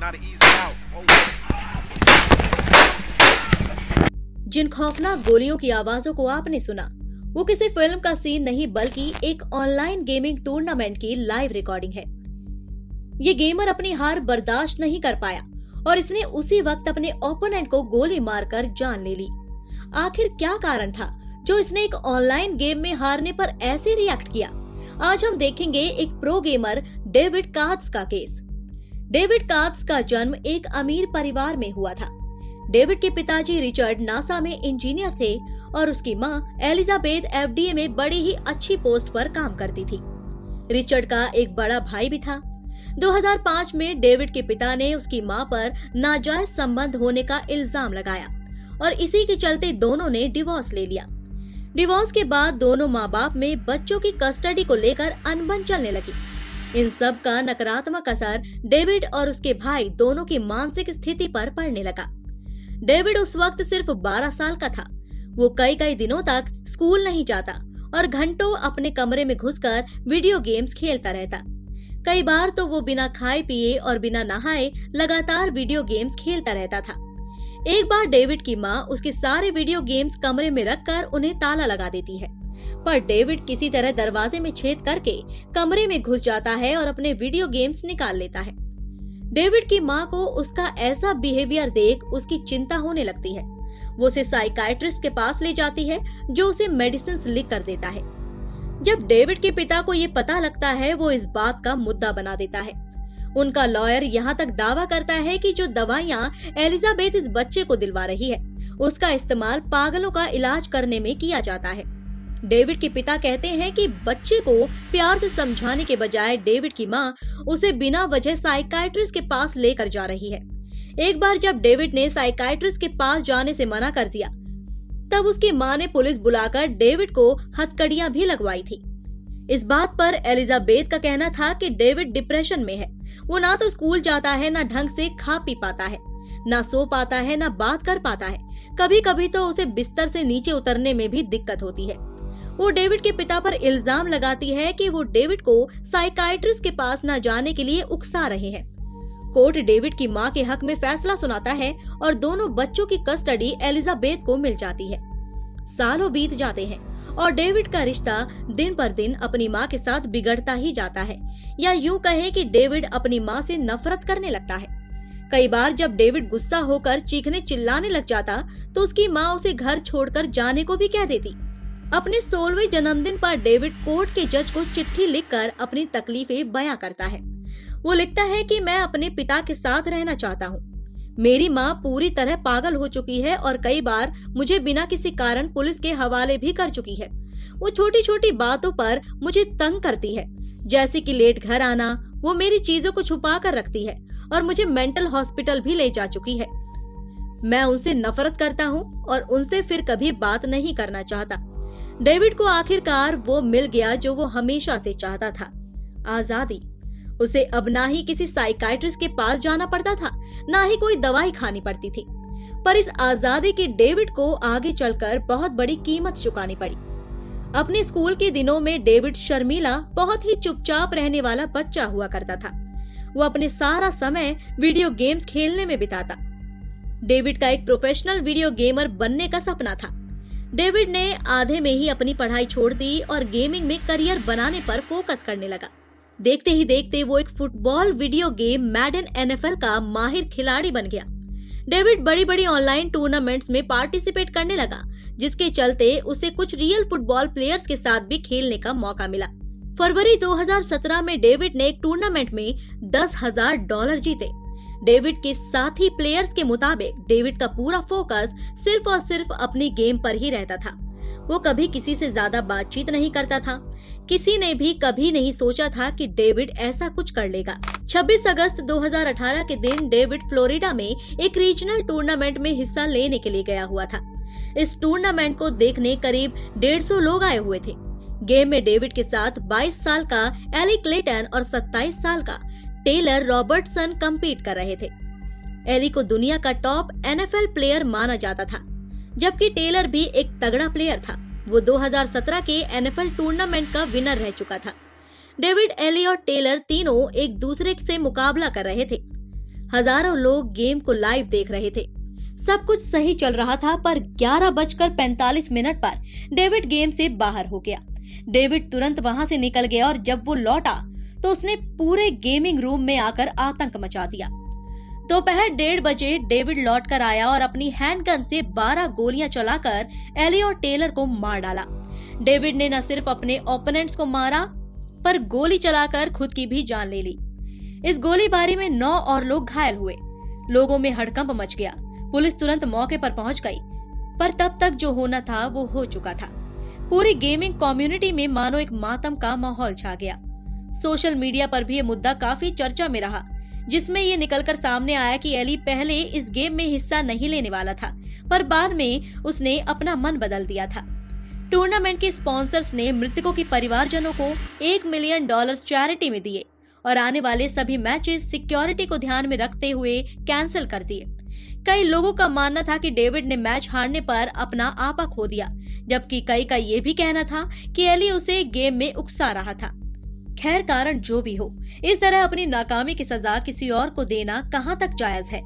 not an easy out. जिन खौफनाक गोलियों की आवाजों को आपने सुना, वो किसी फिल्म का सीन नहीं बल्कि एक ऑनलाइन गेमिंग टूर्नामेंट की लाइव रिकॉर्डिंग है। ये गेमर अपनी हार बर्दाश्त नहीं कर पाया और इसने उसी वक्त अपने ओपोनेंट को गोली मारकर जान ले ली। आखिर क्या कारण था जो इसने एक ऑनलाइन गेम में हारने पर ऐसे रिएक्ट किया? आज हम देखेंगे एक प्रो गेमर डेविड कात्स का केस। डेविड कात्स का जन्म एक अमीर परिवार में हुआ था। डेविड के पिताजी रिचर्ड नासा में इंजीनियर थे और उसकी मां एलिजाबेथ एफडीए में बड़ी ही अच्छी पोस्ट पर काम करती थी। रिचर्ड का एक बड़ा भाई भी था। 2005 में डेविड के पिता ने उसकी मां पर नाजायज संबंध होने का इल्जाम लगाया और इसी के चलते दोनों ने डिवोर्स ले लिया। डिवोर्स के बाद दोनों माँ बाप में बच्चों की कस्टडी को लेकर अनबन चलने लगी। इन सब का नकारात्मक असर डेविड और उसके भाई दोनों की मानसिक स्थिति पर पड़ने लगा। डेविड उस वक्त सिर्फ 12 साल का था। वो कई दिनों तक स्कूल नहीं जाता और घंटों अपने कमरे में घुसकर वीडियो गेम्स खेलता रहता। कई बार तो वो बिना खाए पिए और बिना नहाए लगातार वीडियो गेम्स खेलता रहता था। एक बार डेविड की माँ उसके सारे वीडियो गेम्स कमरे में रखकर उन्हें ताला लगा देती है, पर डेविड किसी तरह दरवाजे में छेद करके कमरे में घुस जाता है और अपने वीडियो गेम्स निकाल लेता है। डेविड की माँ को उसका ऐसा बिहेवियर देख उसकी चिंता होने लगती है। वो उसे साइकाइट्रिस्ट के पास ले जाती है जो उसे मेडिसिन लिख कर देता है। जब डेविड के पिता को ये पता लगता है, वो इस बात का मुद्दा बना देता है। उनका लॉयर यहाँ तक दावा करता है कि जो दवाइयाँ एलिजाबेथ इस बच्चे को दिलवा रही है, उसका इस्तेमाल पागलों का इलाज करने में किया जाता है। डेविड के पिता कहते हैं कि बच्चे को प्यार से समझाने के बजाय डेविड की माँ उसे बिना वजह साइकाइट्रिस्ट के पास लेकर जा रही है। एक बार जब डेविड ने साइकाइट्रिस्ट के पास जाने से मना कर दिया, तब उसकी माँ ने पुलिस बुलाकर डेविड को हथकड़ियां भी लगवाई थी। इस बात पर एलिजाबेथ का कहना था कि डेविड डिप्रेशन में है। वो ना तो स्कूल जाता है, ना ढंग से खा पी पाता है, ना सो पाता है, ना बात कर पाता है। कभी कभी तो उसे बिस्तर से नीचे उतरने में भी दिक्कत होती है। वो डेविड के पिता पर इल्जाम लगाती है कि वो डेविड को साइकाइट्रिस्ट के पास न जाने के लिए उकसा रहे हैं। कोर्ट डेविड की मां के हक में फैसला सुनाता है और दोनों बच्चों की कस्टडी एलिजाबेथ को मिल जाती है। सालों बीत जाते हैं और डेविड का रिश्ता दिन पर दिन अपनी मां के साथ बिगड़ता ही जाता है, या यूं कहे कि डेविड अपनी मां से नफरत करने लगता है। कई बार जब डेविड गुस्सा होकर चीखने चिल्लाने लग जाता तो उसकी मां उसे घर छोड़कर जाने को भी कह देती। अपने 16वें जन्मदिन पर डेविड कोर्ट के जज को चिट्ठी लिखकर अपनी तकलीफें बयां करता है। वो लिखता है कि मैं अपने पिता के साथ रहना चाहता हूँ। मेरी माँ पूरी तरह पागल हो चुकी है और कई बार मुझे बिना किसी कारण पुलिस के हवाले भी कर चुकी है। वो छोटी छोटी बातों पर मुझे तंग करती है, जैसे कि लेट घर आना। वो मेरी चीजों को छुपा कर रखती है और मुझे मेंटल हॉस्पिटल भी ले जा चुकी है। मैं उनसे नफरत करता हूँ और उनसे फिर कभी बात नहीं करना चाहता। डेविड को आखिरकार वो मिल गया जो वो हमेशा से चाहता था, आजादी। उसे अब ना ही किसी साइकाइट्रिस्ट के पास जाना पड़ता था, ना ही कोई दवाई खानी पड़ती थी। पर इस आजादी की डेविड को आगे चलकर बहुत बड़ी कीमत चुकानी पड़ी। अपने स्कूल के दिनों में डेविड शर्मीला, बहुत ही चुपचाप रहने वाला बच्चा हुआ करता था। वो अपने सारा समय वीडियो गेम्स खेलने में बिताता। डेविड का एक प्रोफेशनल वीडियो गेमर बनने का सपना था। डेविड ने आधे में ही अपनी पढ़ाई छोड़ दी और गेमिंग में करियर बनाने पर फोकस करने लगा। देखते ही देखते वो एक फुटबॉल वीडियो गेम मैडन NFL का माहिर खिलाड़ी बन गया। डेविड बड़ी बड़ी ऑनलाइन टूर्नामेंट्स में पार्टिसिपेट करने लगा, जिसके चलते उसे कुछ रियल फुटबॉल प्लेयर्स के साथ भी खेलने का मौका मिला। फरवरी 2017 में डेविड ने एक टूर्नामेंट में $10,000 जीते। डेविड के साथी प्लेयर्स के मुताबिक डेविड का पूरा फोकस सिर्फ और सिर्फ अपनी गेम पर ही रहता था। वो कभी किसी से ज्यादा बातचीत नहीं करता था। किसी ने भी कभी नहीं सोचा था कि डेविड ऐसा कुछ कर लेगा। 26 अगस्त 2018 के दिन डेविड फ्लोरिडा में एक रीजनल टूर्नामेंट में हिस्सा लेने के लिए गया हुआ था। इस टूर्नामेंट को देखने करीब 150 लोग आए हुए थे। गेम में डेविड के साथ 22 साल का एली क्लेटन और 27 साल का टेलर रॉबर्टसन कम्पीट कर रहे थे। एली को दुनिया का टॉप NFL प्लेयर माना जाता था, जबकि टेलर भी एक तगड़ा प्लेयर था। वो 2017 के NFL टूर्नामेंट का विनर रह चुका था। डेविड, एली और टेलर तीनों एक दूसरे से मुकाबला कर रहे थे। हजारों लोग गेम को लाइव देख रहे थे। सब कुछ सही चल रहा था, पर 11:45 पर डेविड गेम से बाहर हो गया। डेविड तुरंत वहां से निकल गया और जब वो लौटा तो उसने पूरे गेमिंग रूम में आकर आतंक मचा दिया। दोपहर 1:30 बजे डेविड लौटकर आया और अपनी हैंडगन से 12 गोलियां चलाकर एली और टेलर को मार डाला। डेविड ने न सिर्फ अपने ओपोनेंट्स को मारा, पर गोली चलाकर खुद की भी जान ले ली। इस गोलीबारी में 9 और लोग घायल हुए। लोगों में हड़कंप मच गया। पुलिस तुरंत मौके पर पहुंच गई, पर तब तक जो होना था वो हो चुका था। पूरी गेमिंग कम्युनिटी में मानो एक मातम का माहौल छा गया। सोशल मीडिया पर भी ये मुद्दा काफी चर्चा में रहा, जिसमें ये निकलकर सामने आया कि एली पहले इस गेम में हिस्सा नहीं लेने वाला था, पर बाद में उसने अपना मन बदल दिया था। टूर्नामेंट के स्पॉन्सर्स ने मृतकों के परिवारजनों को $1 मिलियन चैरिटी में दिए और आने वाले सभी मैचेस सिक्योरिटी को ध्यान में रखते हुए कैंसिल कर दिए। कई लोगों का मानना था कि डेविड ने मैच हारने पर अपना आपा खो दिया, जबकि कई का ये भी कहना था कि एली उसे गेम में उकसा रहा था। खैर, कारण जो भी हो, इस तरह अपनी नाकामी की सजा किसी और को देना कहां तक जायज है?